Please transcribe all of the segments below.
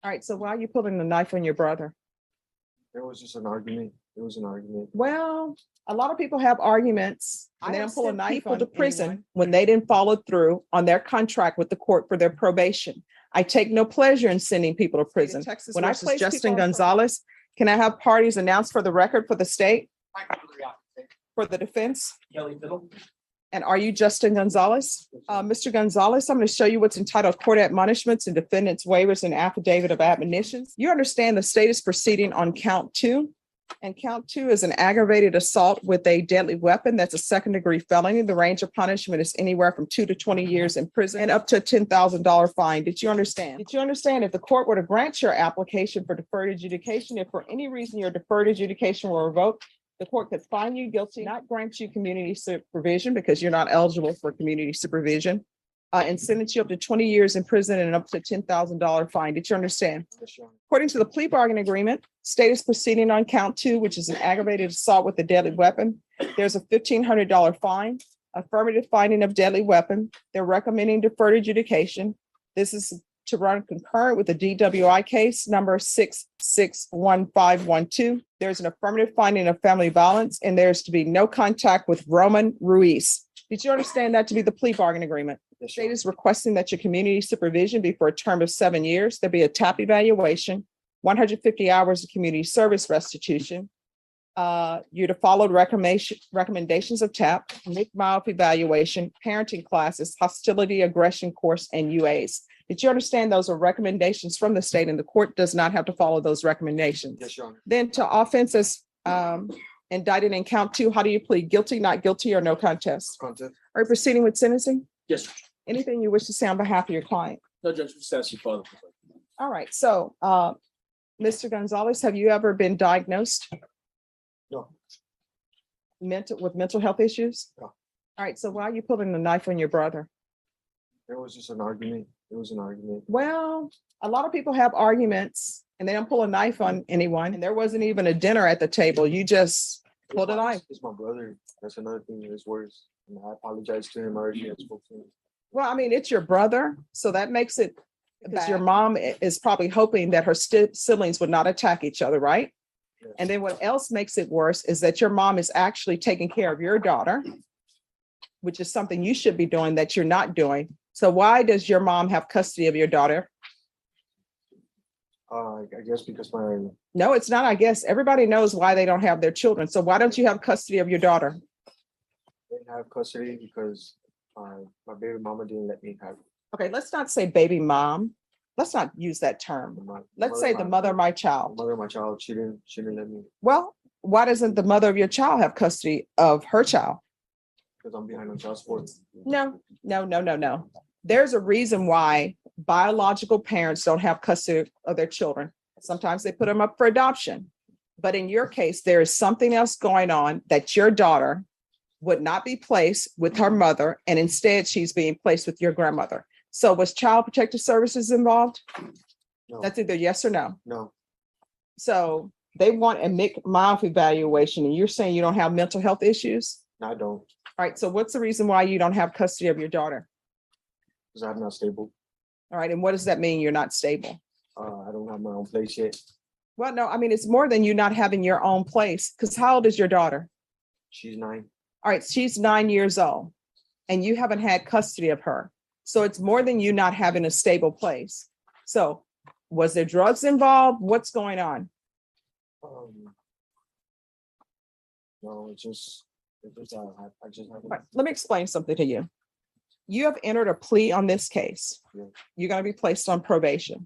All right, so why are you pulling the knife on your brother? There was just an argument. It was an argument. Well, a lot of people have arguments and they I don't have pull a sent knife people on to prison anyone. when they didn't follow through on their contract with the court for their probation. I take no pleasure in sending people to prison. Texas When I versus place Justin people on Gonzalez, can I have parties announced for the record for the state, for the defense? Kelly Fiddle. And are you Justin Gonzalez? Mr. Gonzalez, I'm going to show you what's entitled Court Admonishments and Defendants Waivers and Affidavit of Admonitions. You understand the state is proceeding on count 2. And count 2 is an aggravated assault with a deadly weapon. That's a second-degree felony. The range of punishment is anywhere from 2 to 20 years in prison and up to a $10,000 fine. Did you understand? Did you understand if the court were to grant your application for deferred adjudication, if for any reason your deferred adjudication were revoked, the court could find you guilty, not grant you community supervision because you're not eligible for community supervision, and sentence you up to 20 years in prison and up to $10,000 fine. Did you understand? Yes, Your Honor. According to the plea bargain agreement, state is proceeding on count 2, which is an aggravated assault with a deadly weapon. There's a $1,500 fine, affirmative finding of deadly weapon. They're recommending deferred adjudication. This is to run concurrent with the DWI case number 661512. There's an affirmative finding of family violence, and there's to be no contact with Roman Ruiz. Did you understand that to be the plea bargain agreement? Yes, State Your Honor. is requesting that your community supervision be for a term of 7 years. There'll be a TAP evaluation, 150 hours of community service restitution. You to follow recommendations of TAP, MILF evaluation, parenting classes, hostility aggression course, and UAs. Did you understand those are recommendations from the state and the court does not have to follow those recommendations? Yes, Your Honor. Then to offenses indicted in count 2, how do you plead? Guilty, not guilty, or no contest? Contest. Are you proceeding with sentencing? Yes, Anything you wish to say on behalf of your client? no, Judge, just ask you further. All right, so Mr. Gonzalez, have you ever been diagnosed No. with mental health issues? No. All right, so why are you pulling the knife on your brother? There was just an argument. It was an argument. Well, a lot of people have arguments and they don't pull a knife on anyone. And there wasn't even a dinner at the table. You just pulled a knife. It's my brother. That's another thing that is worse. And I apologize to him already. I spoke to him. Well, I mean, it's your brother, so that makes it, because your Bad. mom is probably hoping that her siblings would not attack each other, right? Yes. And then what else makes it worse is that your mom is actually taking care of your daughter, which is something you should be doing that you're not doing. So why does your mom have custody of your daughter? I guess because my No, it's not, I guess. Everybody knows why they don't have their children. So why don't you have custody of your daughter? didn't have custody because my baby mama didn't let me have Okay, let's not say baby mom. Let's not use that term. my Let's say the mother of my the child. mother of my child. She didn't let me Well, why doesn't the mother of your child have custody of her child? because I'm behind on child support. No. There's a reason why biological parents don't have custody of their children. Sometimes they put them up for adoption. But in your case, there is something else going on that your daughter would not be placed with her mother, and instead she's being placed with your grandmother. So was Child Protective Services involved? No, That's either yes or no. no, So they want a MILF evaluation, and you're saying you don't have mental health issues? I don't All right, so what's the reason why you don't have custody of your daughter? because I'm not stable. All right, and what does that mean, you're not stable? I don't have my own place yet. Well, no, I mean, it's more than you not having your own place, because how old is your daughter? She's 9. All right, she's 9 years old, and you haven't had custody of her. So it's more than you not having a stable place. So was there drugs involved? What's going on? No, it's just I just haven't. All right, let me explain something to you. You have entered a plea on this case. Yeah. You're going to be placed on probation.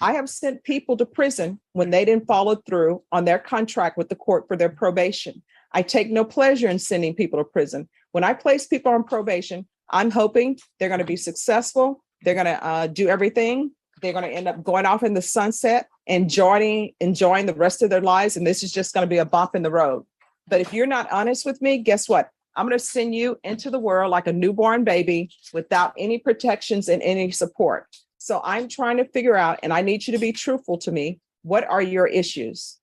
I have sent people to prison when they didn't follow through on their contract with the court for their probation. I take no pleasure in sending people to prison. When I place people on probation, I'm hoping they're going to be successful. They're going to do everything. They're going to end up going off in the sunset, enjoying the rest of their lives. And this is just going to be a bump in the road. But if you're not honest with me, guess what? I'm going to send you into the world like a newborn baby without any protections and any support. So I'm trying to figure out, and I need you to be truthful to me. What are your issues?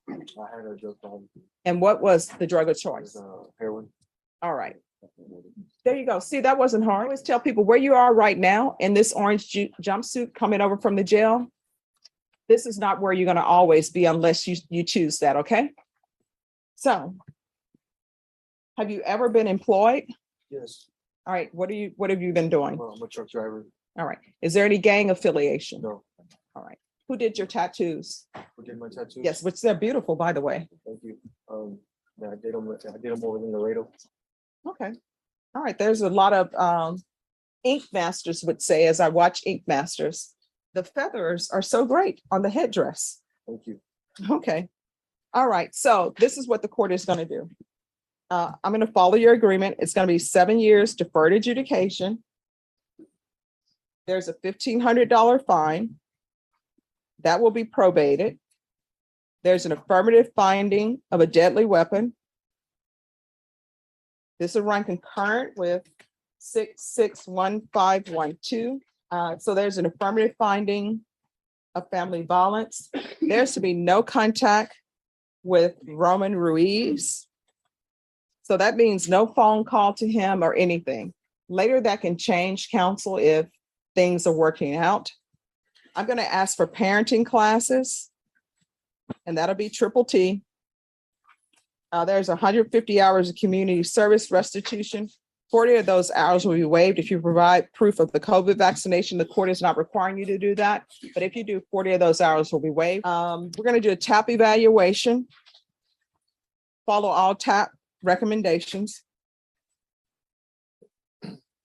I had a drug problem. And what was the drug of It choice? was heroin. All right. There you go. See, that wasn't hard. Always tell people where you are right now in this orange jumpsuit coming over from the jail. This is not where you're going to always be unless you choose that. Okay. So have you ever been employed? Yes. All right. What have you been doing? Well, I'm a truck driver. All right. Is there any gang affiliation? No. All right. Who did your tattoos? Who did my tattoos? Yes, which they're beautiful, by the way. Thank you. Yeah, I did them over in Laredo. Okay. All right. There's a lot of ink masters would say, as I watch ink masters, the feathers are so great on the headdress. Thank you. Okay. All right. So this is what the court is going to do. I'm going to follow your agreement. It's going to be 7 years deferred adjudication. There's a $1,500 fine. That will be probated. There's an affirmative finding of a deadly weapon. This will run concurrent with 661512. So there's an affirmative finding of family violence. There's to be no contact with Roman Ruiz. So that means no phone call to him or anything. Later that can change, counsel, if things are working out. I'm going to ask for parenting classes, and that'll be triple T. There's 150 hours of community service restitution. 40 of those hours will be waived if you provide proof of the COVID vaccination. The court is not requiring you to do that, but if you do, 40 of those hours will be waived. We're going to do a TAP evaluation. Follow all TAP recommendations.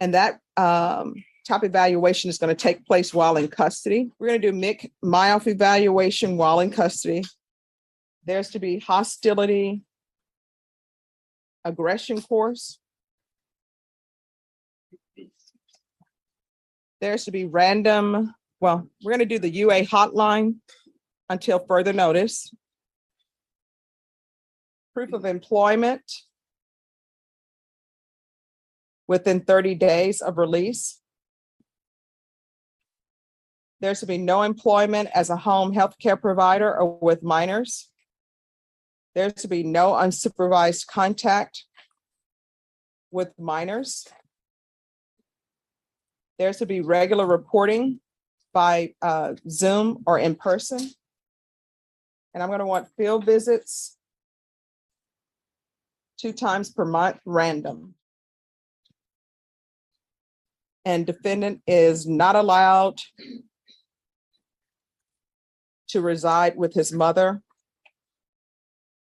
And that TAP evaluation is going to take place while in custody. We're going to do MIOF evaluation while in custody. There's to be hostility aggression course. There's to be random, well, we're going to do the UA hotline until further notice. Proof of employment within 30 days of release. There's to be no employment as a home health care provider or with minors. There's to be no unsupervised contact with minors. There's to be regular reporting by Zoom or in person. And I'm going to want field visits 2 times per month, random. And defendant is not allowed to reside with his mother.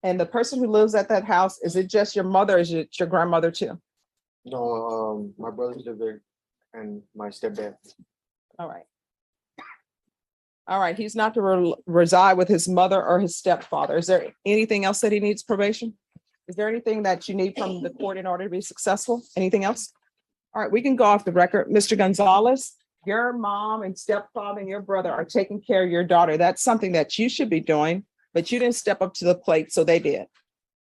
And the person who lives at that house, is it just your mother or is it your grandmother too? No, my brothers live there and my stepdad. All right. All right, he's not to reside with his mother or his stepfather. Is there anything else that he needs probation? Is there anything that you need from the court in order to be successful? Anything else? All right, we can go off the record. Mr. Gonzalez, your mom and stepfather and your brother are taking care of your daughter. That's something that you should be doing, but you didn't step up to the plate, so they did.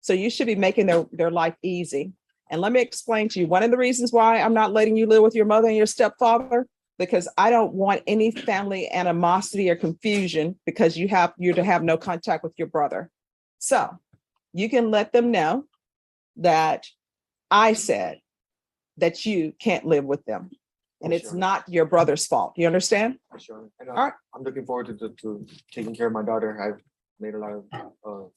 So you should be making their life easy. And let me explain to you, one of the reasons why I'm not letting you live with your mother and your stepfather, because I don't want any family animosity or confusion because you're to have no contact with your brother. So you can let them know that I said that you can't live with them. And it's not your brother's fault. You understand? Sure. And All right. I'm looking forward to taking care of my daughter. I've made a lot of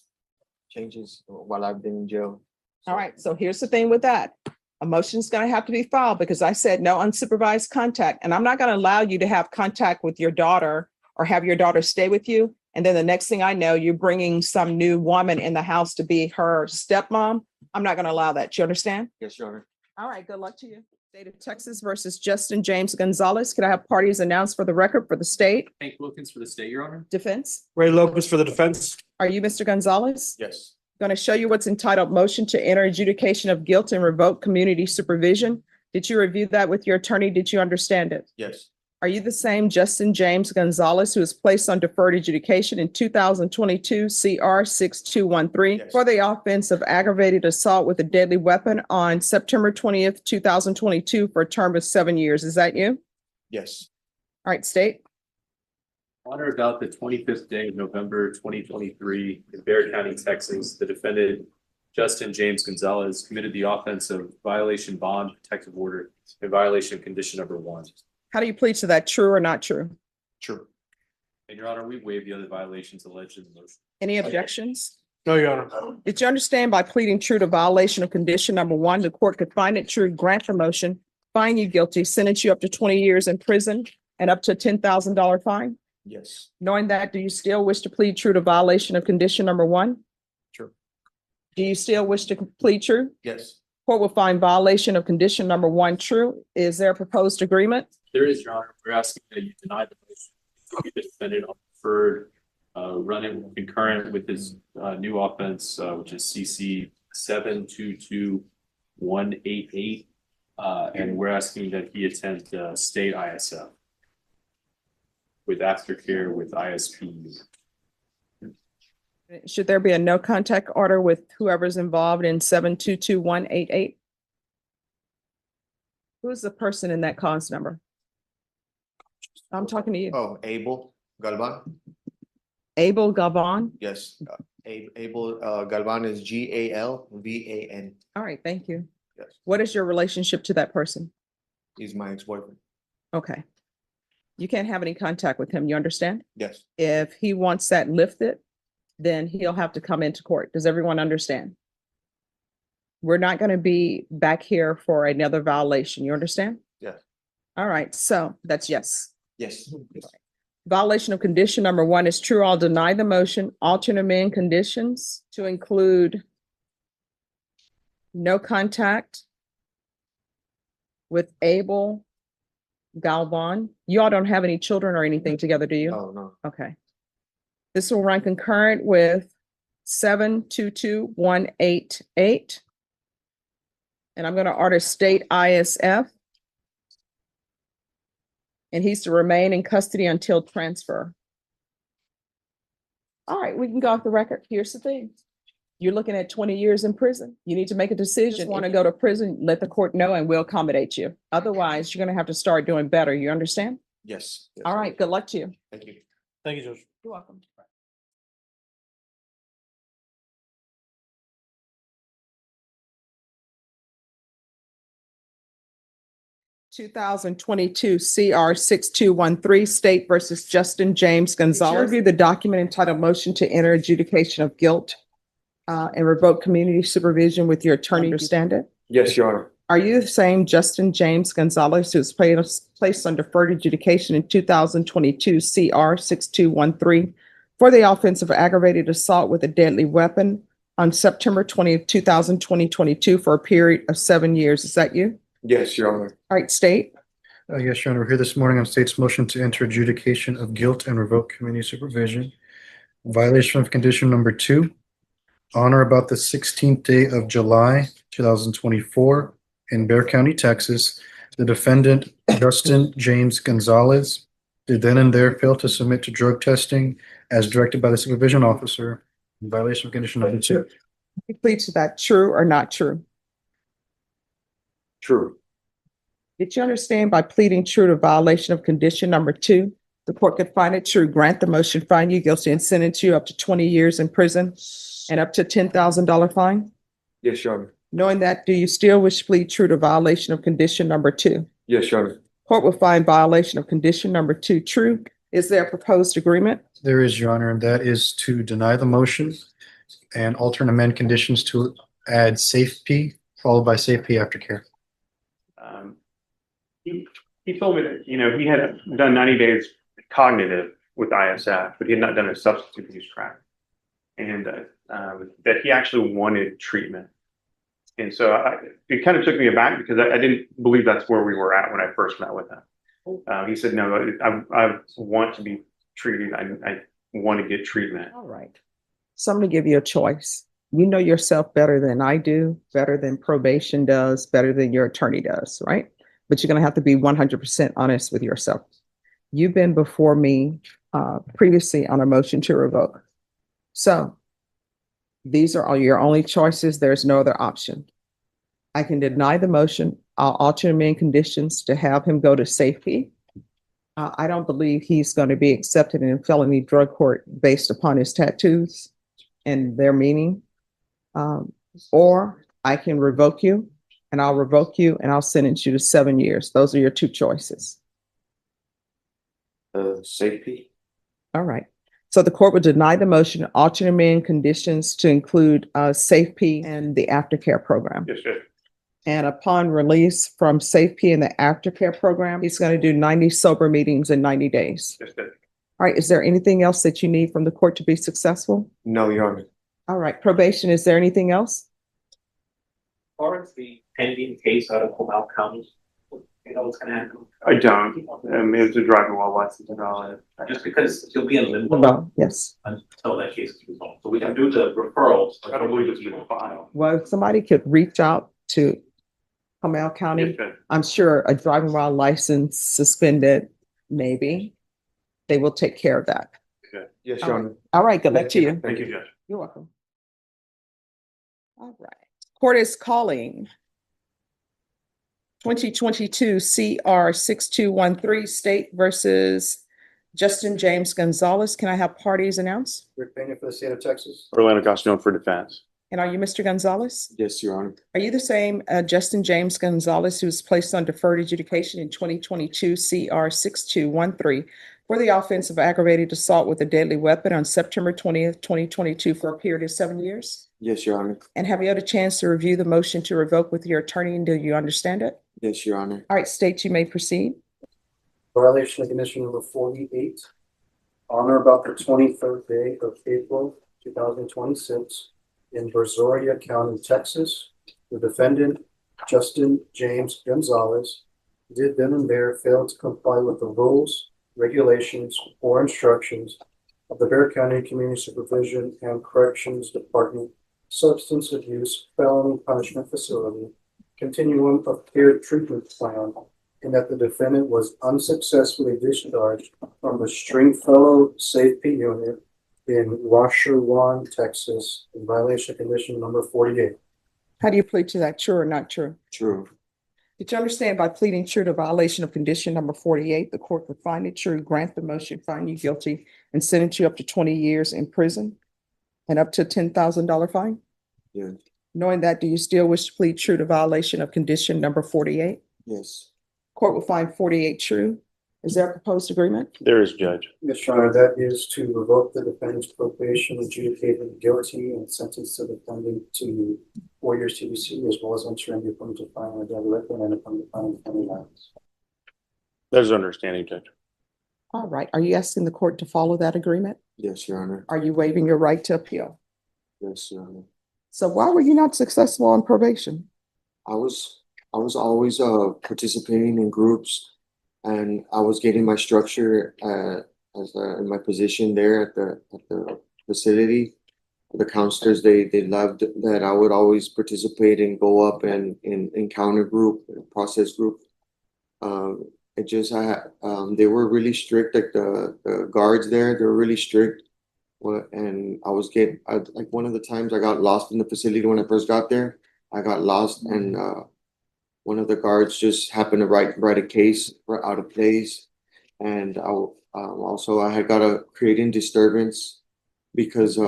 changes while I've been in jail. All right. So here's the thing with that. A motion is going to have to be filed because I said no unsupervised contact. And I'm not going to allow you to have contact with your daughter or have your daughter stay with you. And then the next thing I know, you're bringing some new woman in the house to be her stepmom. I'm not going to allow that. You understand? Yes, Your Honor. All right. Good luck to you. State of Texas versus Justin James Gonzalez. Could I have parties announced for the record for the state? Hank Wilkins for the state, Your Honor. Defense? Ray Lopez for the defense. Are you Mr. Gonzalez? Yes. Going to show you what's entitled Motion to Enter Adjudication of Guilt and Revoke Community Supervision. Did you review that with your attorney? Did you understand it? Yes. Are you the same Justin James Gonzalez who was placed on deferred adjudication in 2022 CR 6213 Yes. for the offense of aggravated assault with a deadly weapon on September 20th, 2022 for a term of 7 years? Is that you? Yes. All right, state. On or about the 25th day of November 2023 in Bexar County, Texas, the defendant Justin James Gonzalez committed the offense of violation bond protective order in violation of condition number 1. How do you plead to that? True or not true? True. And Your Honor, we waive the other violations alleged in the motion. Any objections? No, Your Honor. Did you understand by pleading true to violation of condition number 1, the court could find it true, grant the motion, find you guilty, sentence you up to 20 years in prison and up to a $10,000 fine? Yes. Knowing that, do you still wish to plead true to violation of condition number 1? True. Do you still wish to plead true? Yes. Court will find violation of condition number 1 true. Is there a proposed agreement? There is, Your Honor. We're asking that you deny the motion. The defendant on deferred, running concurrent with his new offense, which is CC 722-188. And we're asking that he attend state ISF with aftercare with ISP. Should there be a no contact order with whoever's involved in 722-188? Who's the person in that cause number? I'm talking to you. Oh, Abel Galvan? Abel Gavon? Yes. Abel Galvan is Galvan. All right, thank you. Yes. What is your relationship to that person? He's my ex-boyfriend. Okay. You can't have any contact with him, you understand? Yes. If he wants that lifted, then he'll have to come into court. Does everyone understand? We're not going to be back here for another violation. You understand? Yes. All right, so that's yes. Yes. Yes. Violation of condition number 1 is true. I'll deny the motion. Alternate amend conditions to include no contact with Abel Galvan. You all don't have any children or anything together, do you? Oh, no. Okay. This will run concurrent with 722-188. And I'm going to order state ISF. And he's to remain in custody until transfer. All right, we can go off the record. Here's the thing. You're looking at 20 years in prison. You need to make a decision. Want to go to prison, let the court know and we'll accommodate you. Otherwise, you're going to have to start doing better. You understand? Yes. Yes. All right, good luck to you. Thank you. Thank you, Judge. You're welcome. 2022 CR 6213 State versus Justin James Gonzalez. Review the document entitled Motion to Enter Adjudication of Guilt and Revoke Community Supervision with your attorney. Understand it? Yes, Your Honor. Are you the same Justin James Gonzalez who was placed on deferred adjudication in 2022 CR 6213 for the offense of aggravated assault with a deadly weapon on September 20th, 2022 for a period of 7 years? Is that you? Yes, Your Honor. All right, state. Yes, Your Honor, we're here this morning on state's motion to enter adjudication of guilt and revoke community supervision. Violation of condition number 2, on or about the 16th day of July, 2024 in Bexar County, Texas, the defendant, Justin James Gonzalez, did then and there fail to submit to drug testing as directed by the supervision officer in violation of condition number 2. You plead to that, true or not true? True. Did you understand by pleading true to violation of condition number 2, the court could find it true, grant the motion, find you guilty, and sentence you up to 20 years in prison and up to $10,000 fine? Yes, Your Honor. Knowing that, do you still wish to plead true to violation of condition number 2? Yes, Your Honor. Court will find violation of condition number 2 true. Is there a proposed agreement? There is, Your Honor, and that is to deny the motion and alter and amend conditions to add safe P followed by safe P aftercare. He told me that, he had done 90 days cognitive with ISF, but he had not done a substance abuse track. And that he actually wanted treatment. And so it kind of took me aback because I didn't believe that's where we were at when I first met with him. He said, no, I want to be treated. I want to get treatment. All right. So I'm going to give you a choice. You know yourself better than I do, better than probation does, better than your attorney does, right? But you're going to have to be 100% honest with yourself. You've been before me previously on a motion to revoke. So these are all your only choices. There's no other option. I can deny the motion. I'll alter amend conditions to have him go to safety. I don't believe he's going to be accepted in felony drug court based upon his tattoos and their meaning. or I can revoke you and I'll revoke you and I'll sentence you to 7 years. Those are your two choices. Safety. All right. So the court would deny the motion, alter and amend conditions to include safety and the aftercare program. Yes, Judge. And upon release from safety and the aftercare program, he's going to do 90 sober meetings in 90 days. Yes, Judge. All right. Is there anything else that you need from the court to be successful? No, Your Honor. All right. Probation, is there anything else? Far as the pending case out of Comal County, you know what's gonna happen? I don't. It's a driving while license and all that. Just because he'll be in limbo Well, yes. until that case is resolved. So we can do the referrals. I don't believe it's been filed. Well, if somebody could reach out to Comal Yes, County. Judge. I'm sure a driving while license suspended, maybe. They will take care of that. Yes, Your Honor. All right. Good luck to you. Thank you, Judge. You're welcome. All right. Court is calling 2022 CR 6213 State versus Justin James Gonzalez. Can I have parties announced? Rick Pena for the state of Texas. Orlando Castillon for defense. And are you Mr. Gonzalez? Yes, Your Honor. Are you the same Justin James Gonzalez who was placed on deferred adjudication in 2022 CR 6213 for the offense of aggravated assault with a deadly weapon on September 20th, 2022 for a period of 7 years? Yes, Your Honor. And have you had a chance to review the motion to revoke with your attorney and do you understand it? Yes, Your Honor. All right, state, you may proceed. Violation of condition number 48. On or about the 23rd day of April 2026 in Brazoria County, Texas, the defendant, Justin James Gonzalez, did then and there fail to comply with the rules, regulations, or instructions of the Bexar County Community Supervision and Corrections Department Substance Abuse Felony Punishment Facility Continuum of Care Treatment Plan, and that the defendant was unsuccessfully discharged from the Stringfellow Safety Unit in Washerwan, Texas, in violation of condition number 48. How do you plead to that? True or not true? True. Did you understand by pleading true to violation of condition number 48, the court would find it true, grant the motion, find you guilty, and sentence you up to 20 years in prison and up to a $10,000 fine? Yeah. Knowing that, do you still wish to plead true to violation of condition number 48? Yes. Court will find 48 true. Is there a proposed agreement? There is, Judge. Yes, Your Honor, that is to revoke the defendant's probation, adjudicate him guilty, and sentence the defendant to 4 years TBC, as well as enter into appointment to fine a deadly weapon and appointment to fine county violence. There's understanding, Judge. All right. Are you asking the court to follow that agreement? Yes, Your Honor. Are you waiving your right to appeal? Yes, Your Honor. So why were you not successful on probation? I was always participating in groups, and I was getting my structure in my position there at the facility. The counselors they loved that I would always participate and go up and in encounter group, process group. They were really strict, like the guards there. They were really strict. And like one of the times I got lost in the facility when I first got there. I got lost, and one of the guards just happened to write a case for out of place, and I had got a creating disturbance because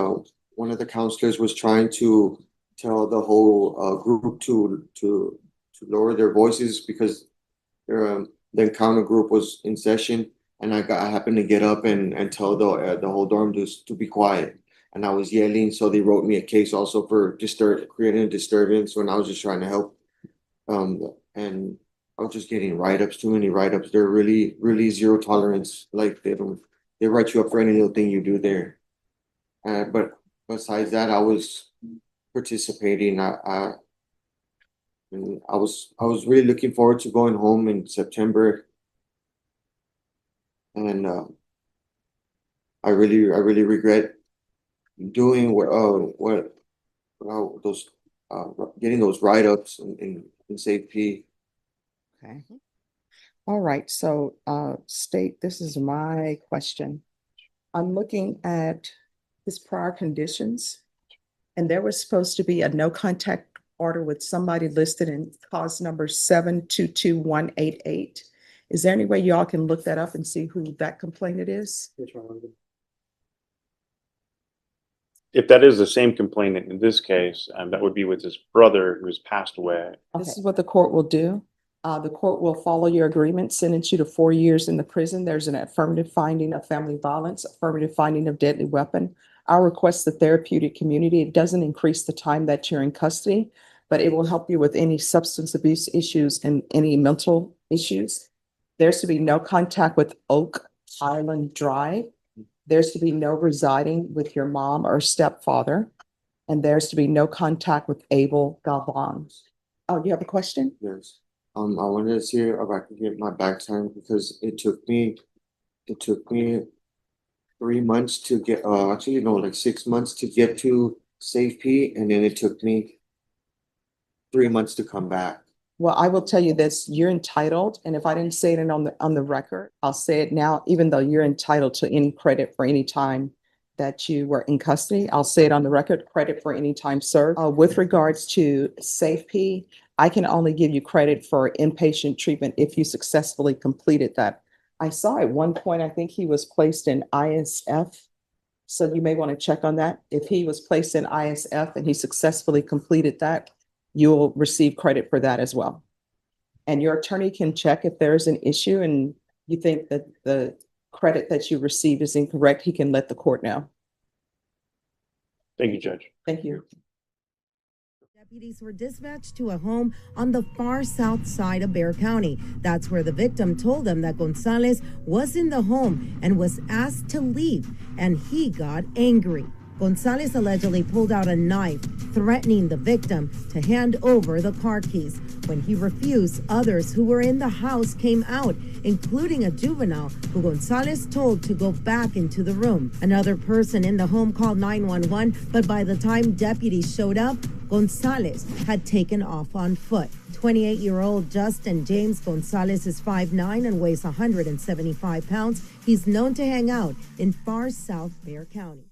one of the counselors was trying to tell the whole group to lower their voices because the encounter group was in session. And I happened to get up and tell the whole dorm to be quiet. And I was yelling, so they wrote me a case also for creating a disturbance when I was just trying to help. And I was just getting write-ups, too many write-ups. They're really, really zero tolerance. Like they write you up for any little thing you do there. But besides that, I was participating. I was really looking forward to going home in September. And I really regret doing getting those write-ups in safety. Okay. All right. So state, this is my question. I'm looking at his prior conditions, and there was supposed to be a no contact order with somebody listed in cause number 722188. Is there any way y'all can look that up and see who that complainant is? Yes, Your Honor. if that is the same complainant in this case, that would be with his brother who has passed away. This is what the court will do. The court will follow your agreement, sentence you to 4 years in the prison. There's an affirmative finding of family violence, affirmative finding of deadly weapon. I'll request the therapeutic community. It doesn't increase the time that you're in custody, but it will help you with any substance abuse issues and any mental issues. There's to be no contact with Oak Island Drive. There's to be no residing with your mom or stepfather. And there's to be no contact with Abel Galvan. Oh, you have a question? Yes. I wanted to see if I could get my back time because it took me 3 months to get, actually, no, like 6 months to get to safety, and then it took me 3 months to come back. Well, I will tell you this, you're entitled, and if I didn't say it on the record, I'll say it now, even though you're entitled to any credit for any time that you were in custody, I'll say it on the record, credit for any time served. With regards to safety, I can only give you credit for inpatient treatment if you successfully completed that. I saw at one point, I think he was placed in ISF. So you may want to check on that. If he was placed in ISF and he successfully completed that, you'll receive credit for that as well. And your attorney can check if there's an issue and you think that the credit that you received is incorrect, he can let the court know. Thank you, Judge. Thank you. Deputies were dispatched to a home on the far south side of Bexar County. That's where the victim told them that Gonzalez was in the home and was asked to leave, and he got angry. Gonzalez allegedly pulled out a knife, threatening the victim to hand over the car keys. When he refused, others who were in the house came out, including a juvenile who Gonzalez told to go back into the room. Another person in the home called 911, but by the time deputies showed up, Gonzalez had taken off on foot. 28-year-old Justin James Gonzalez is 5'9" and weighs 175 pounds. He's known to hang out in far south Bexar County.